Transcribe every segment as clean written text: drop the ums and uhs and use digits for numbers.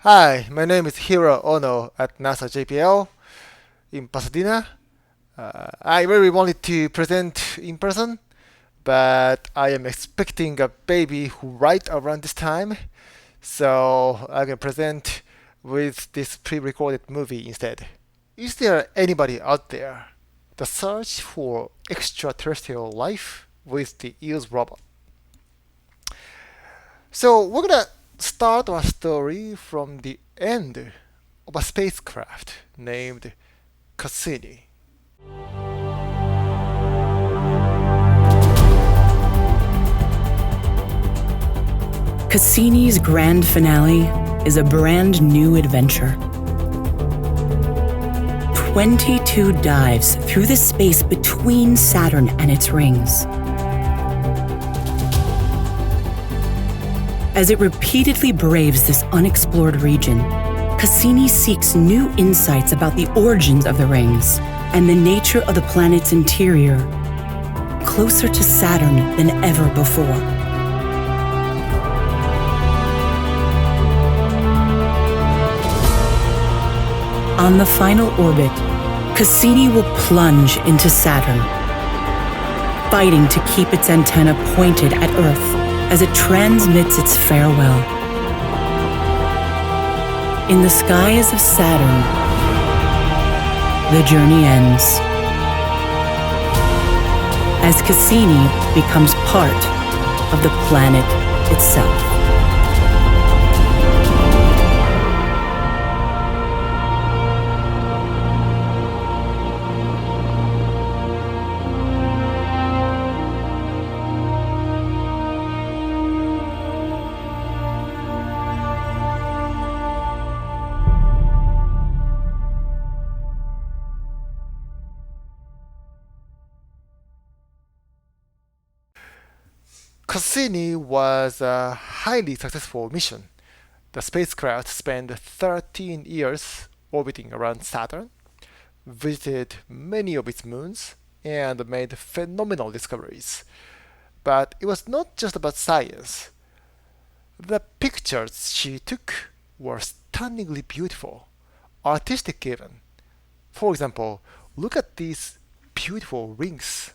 Hi, my name is Hiro Ono at NASA JPL in Pasadena. I really wanted to present in person, but I am expecting a baby right around this time, so I can present with this pre-recorded movie instead. Is there anybody out there? The search for extraterrestrial life with the EELS robot. So we're gonna start our story from the end of a spacecraft named Cassini. Cassini's grand finale is a brand new adventure. 22 dives through the space between Saturn and its rings. As it repeatedly braves this unexplored region, Cassini seeks new insights about the origins of the rings and the nature of the planet's interior, closer to Saturn than ever before. On the final orbit, Cassini will plunge into Saturn, fighting to keep its antenna pointed at Earth as it transmits its farewell. In the skies of Saturn, the journey ends as Cassini becomes part of the planet itself. Cassini was a highly successful mission. The spacecraft spent 13 years orbiting around Saturn, visited many of its moons, and made phenomenal discoveries. But it was not just about science. The pictures she took were stunningly beautiful, artistic even. For example, look at these beautiful rings.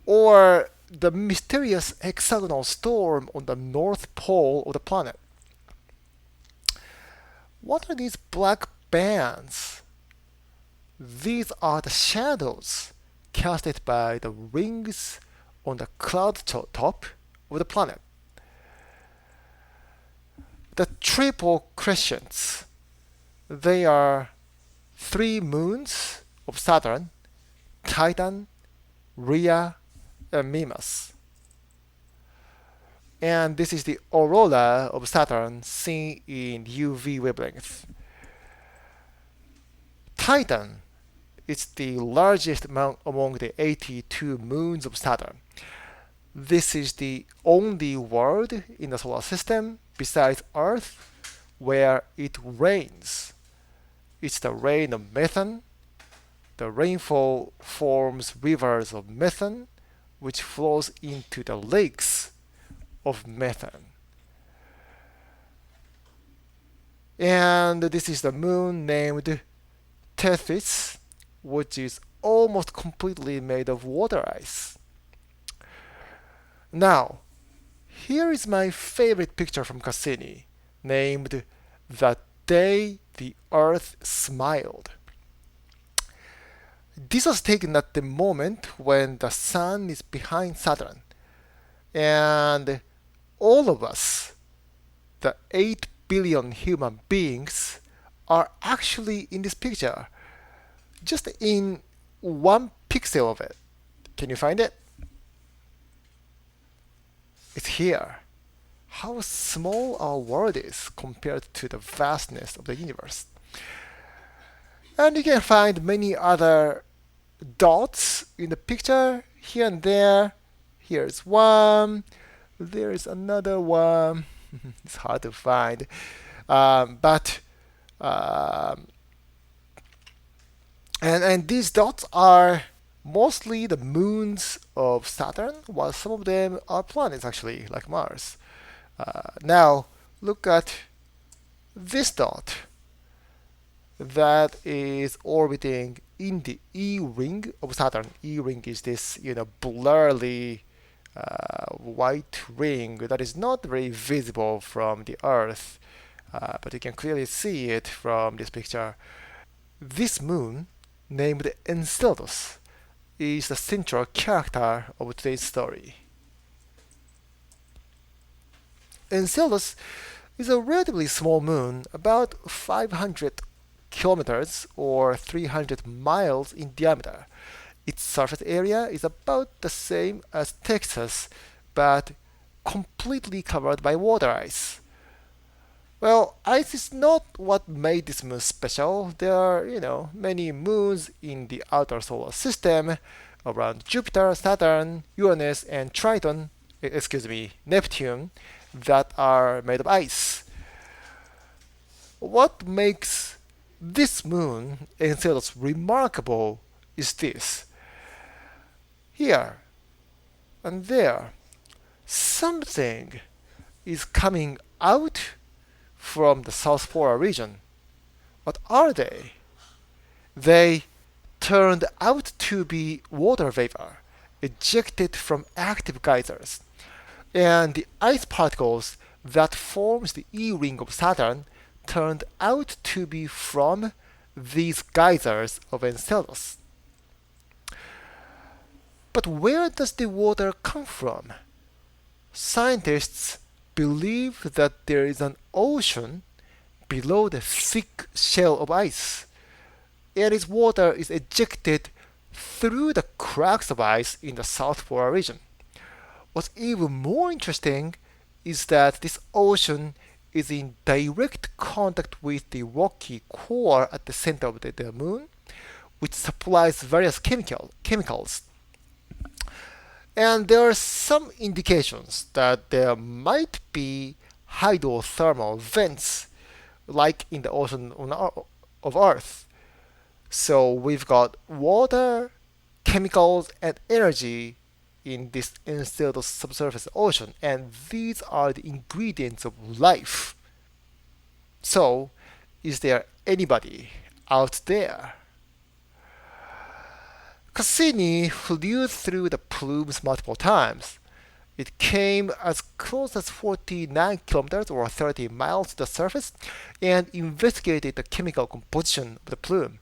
Or the mysterious hexagonal storm on the north pole of the planet. What are these black bands? These are the shadows casted by the rings on the cloud top of the planet. The triple crescents, they are three moons of Saturn: Titan, Rhea, and Mimas. And this is the aurora of Saturn seen in UV wavelength. Titan is the largest among the 82 moons of Saturn. This is the only world in the solar system besides Earth where it rains. It's the rain of methane. The rainfall forms rivers of methane, which flows into the lakes of methane. And this is the moon named Tethys, which is almost completely made of water ice. Now, here is my favorite picture from Cassini, named The Day the Earth Smiled. This was taken at the moment when the sun is behind Saturn. And all of us, the 8 billion human beings, are actually in this picture, just in one pixel of it. Can you find it? It's here. How small our world is compared to the vastness of the universe. And you can find many other dots in the picture here and there. Here's one. There is another one. It's hard to find. But these dots are mostly the moons of Saturn, while some of them are planets actually, like Mars. Now look at this dot that is orbiting in the E ring of Saturn. E ring is this, blurry white ring that is not very visible from the Earth, but you can clearly see it from this picture. This moon, named Enceladus, is the central character of today's story. Enceladus is a relatively small moon, about 500 kilometers or 300 miles in diameter. Its surface area is about the same as Texas, but completely covered by water ice. Well, ice is not what made this moon special. There are, many moons in the outer solar system around Jupiter, Saturn, Uranus, and Neptune, that are made of ice. What makes this moon, Enceladus, remarkable is this. Here and there, something is coming out from the South Polar region. What are they? They turned out to be water vapor ejected from active geysers. And the ice particles that forms the E-ring of Saturn turned out to be from these geysers of Enceladus. But where does the water come from? Scientists believe that there is an ocean below the thick shell of ice, and its water is ejected through the cracks of ice in the South Polar region. What's even more interesting is that this ocean is in direct contact with the rocky core at the center of the moon, which supplies various chemicals. And there are some indications that there might be hydrothermal vents like in the ocean of Earth. So we've got water, chemicals, and energy in this Enceladus subsurface ocean, and these are the ingredients of life. So, is there anybody out there? Cassini flew through the plumes multiple times. It came as close as 49 kilometers or 30 miles to the surface and investigated the chemical composition of the plume.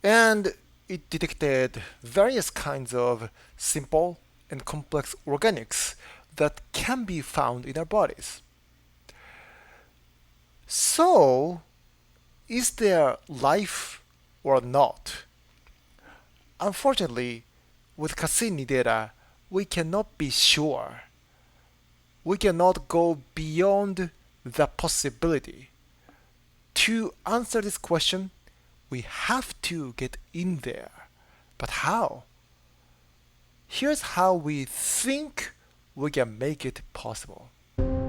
And it detected various kinds of simple and complex organics that can be found in our bodies. So, is there life or not? Unfortunately, with Cassini data, we cannot be sure. We cannot go beyond the possibility. To answer this question, we have to get in there. But how? Here's how we think we can make it possible.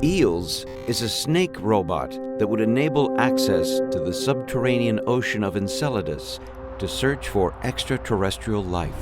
EELS is a snake robot that would enable access to the subterranean ocean of Enceladus to search for extraterrestrial life.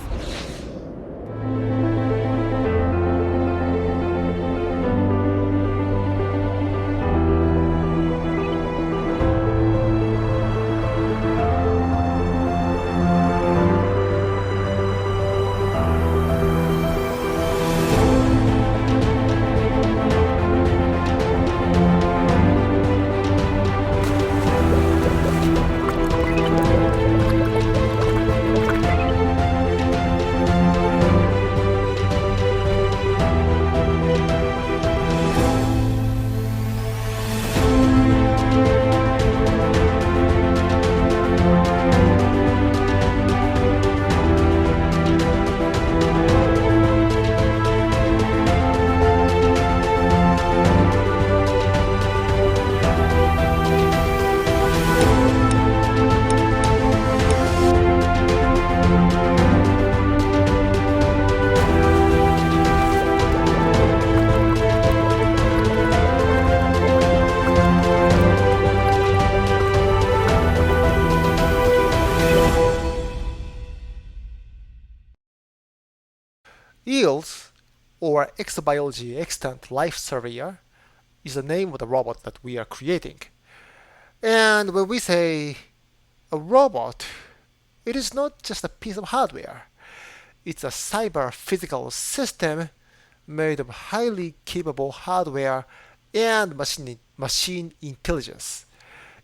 EELS, or Exobiology Extant Life Surveyor, is the name of the robot that we are creating. And when we say a robot, it is not just a piece of hardware. It's a cyber physical system made of highly capable hardware and machine intelligence.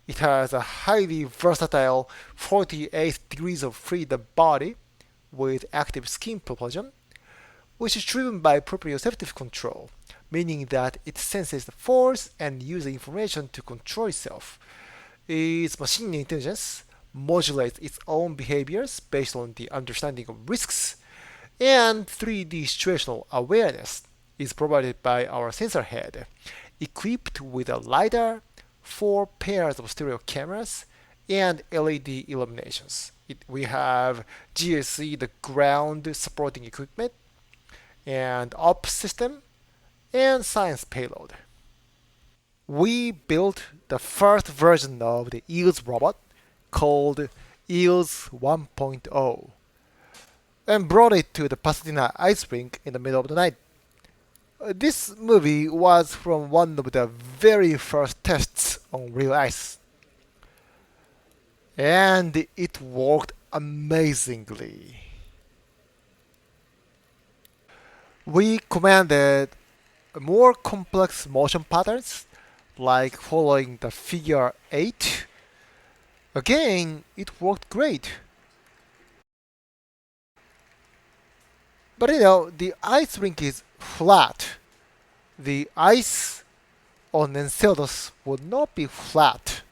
It has a highly versatile 48 degrees of freedom body with active skin propulsion, which is driven by proprioceptive control, meaning that it senses the force and uses information to control itself. Its machine intelligence modulates its own behaviors based on the understanding of risks, and 3D situational awareness is provided by our sensor head, equipped with a LiDAR, 4 pairs of stereo cameras, and LED illuminations. We have GSE, the ground supporting equipment, and ops system, and science payload. We built the first version of the EELS robot called EELS 1.0 and brought it to the Pasadena ice rink in the middle of the night. This movie was from one of the very first tests on real ice, and it worked amazingly. We commanded more complex motion patterns like following the figure 8. Again, it worked great. But the ice rink is flat. The ice on Enceladus would not be flat.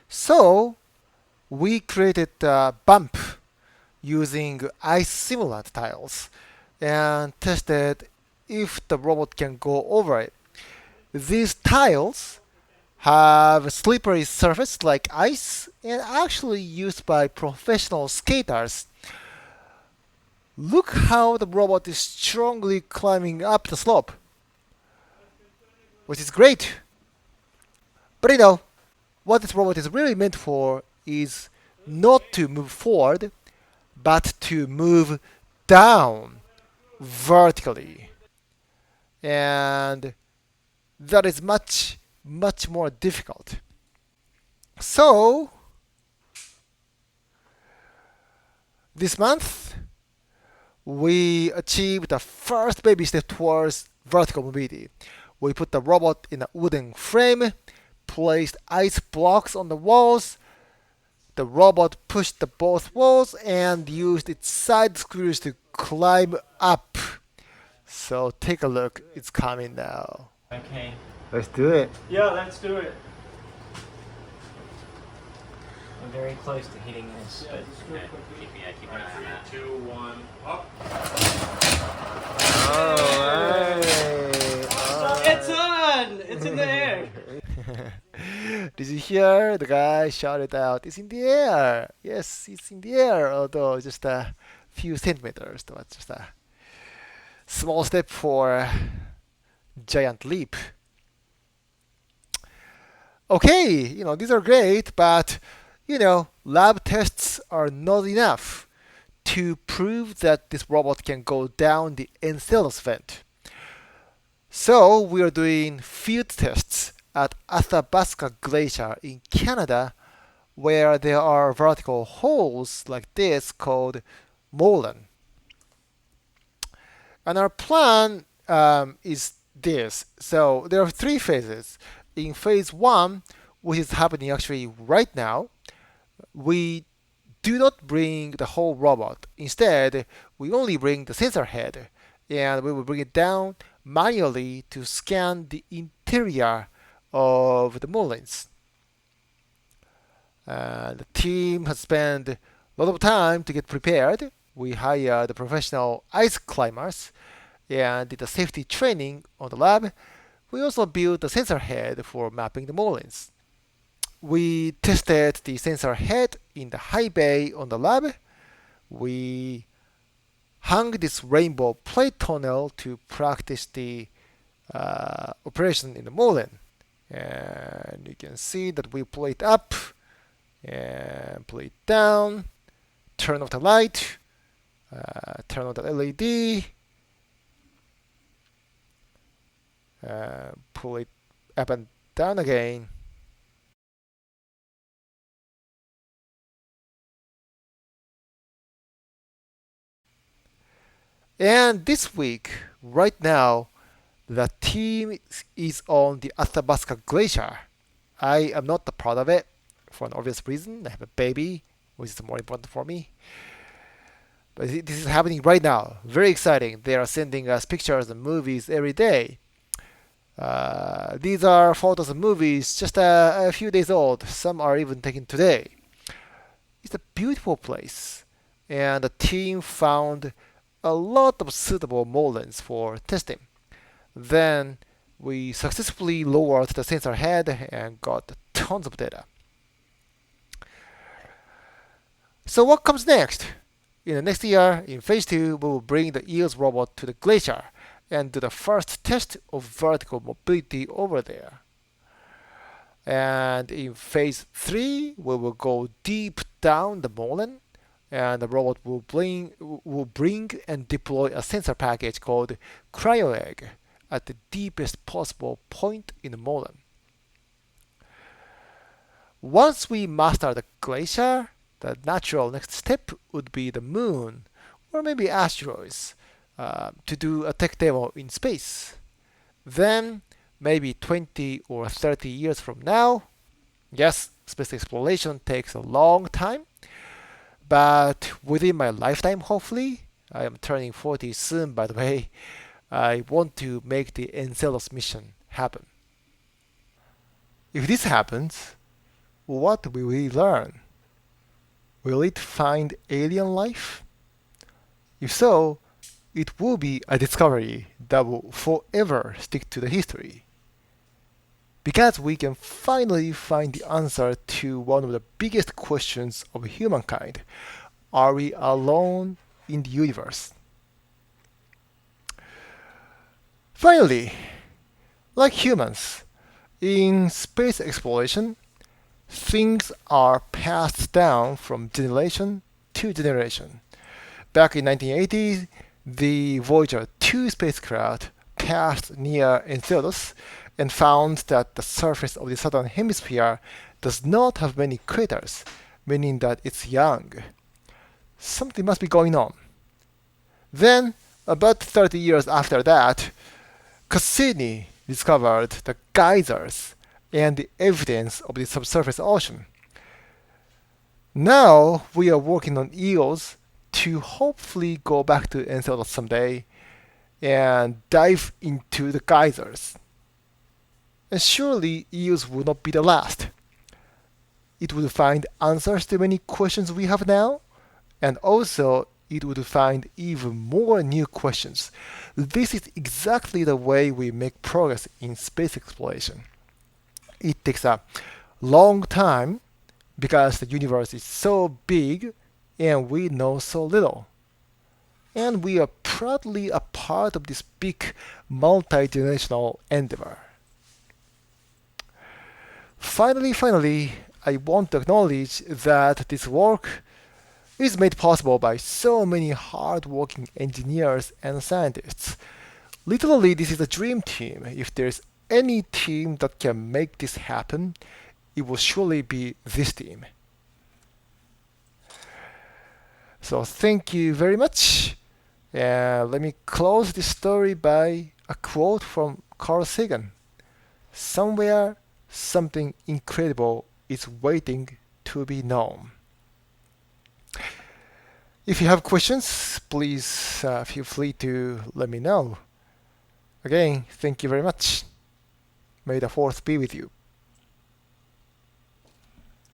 So we created a bump using ice simulant tiles and tested if the robot can go over it. These tiles have a slippery surface like ice and actually used by professional skaters. Look how the robot is strongly climbing up the slope, which is great. But what this robot is really meant for is not to move forward, but to move down vertically. And that is much, much more difficult. So, this month, we achieved the first baby step towards vertical mobility. We put the robot in a wooden frame, placed ice blocks on the walls. The robot pushed the both walls and used its side screws to climb up. So take a look, it's coming now. Okay. Let's do it. Yeah, let's do it. I'm very close to hitting this, but keep an eye on that. 3, 2, 1, up. It's on! It's in the air! Did you hear the guy shouted out, "It's in the air"? Yes, it's in the air, although just a few centimeters. That's just a small step for a giant leap. Okay, these are great, but lab tests are not enough to prove that this robot can go down the Enceladus vent. So we are doing field tests at Athabasca Glacier in Canada, where there are vertical holes like this called molen. And our plan is this. So there are 3 phases. In phase 1, which is happening actually right now, we do not bring the whole robot. Instead, we only bring the sensor head, and we will bring it down manually to scan the interior of the molens. The team has spent a lot of time to get prepared. We hired the professional ice climbers and did the safety training on the lab. We also built the sensor head for mapping the molens. We tested the sensor head in the high bay on the lab. We hung this rainbow plate tunnel to practice the operation in the molen. And you can see that we pull it up and pull it down, turn off the light, turn on the LED, pull it up and down again. And this week, right now, the team is on the Athabasca Glacier. I am not proud of it for an obvious reason. I have a baby, which is more important for me. But this is happening right now. Very exciting. They are sending us pictures and movies every day. These are photos and movies just a few days old. Some are even taken today. It's a beautiful place. And the team found a lot of suitable molens for testing. Then we successfully lowered the sensor head and got tons of data. So what comes next? In the next year, in phase 2, we will bring the EELS robot to the glacier and do the first test of vertical mobility over there. And in phase 3, we will go deep down the molen, and the robot will bring and deploy a sensor package called cryo-egg at the deepest possible point in the molen. Once we master the glacier, the natural next step would be the moon, or maybe asteroids, to do a tech demo in space. Then, maybe 20 or 30 years from now, yes, space exploration takes a long time, but within my lifetime, hopefully, I am turning 40 soon, by the way, I want to make the Enceladus mission happen. If this happens, what will we learn? Will it find alien life? If so, it will be a discovery that will forever stick to the history. Because we can finally find the answer to one of the biggest questions of humankind. Are we alone in the universe? Finally, like humans, in space exploration, things are passed down from generation to generation. Back in 1980, the Voyager 2 spacecraft passed near Enceladus and found that the surface of the southern hemisphere does not have many craters, meaning that it's young. Something must be going on. Then, about 30 years after that, Cassini discovered the geysers and the evidence of the subsurface ocean. Now we are working on EELS to hopefully go back to Enceladus someday and dive into the geysers. And surely EELS will not be the last. It will find answers to many questions we have now, and also it would find even more new questions. This is exactly the way we make progress in space exploration. It takes a long time because the universe is so big and we know so little. And we are proudly a part of this big multi-generational endeavor. Finally, I want to acknowledge that this work is made possible by so many hard-working engineers and scientists. Literally, this is a dream team. If there's any team that can make this happen, it will surely be this team. So thank you very much. Let me close this story by a quote from Carl Sagan. Somewhere, something incredible is waiting to be known. If you have questions, please feel free to let me know. Again, thank you very much. May the 4th be with you.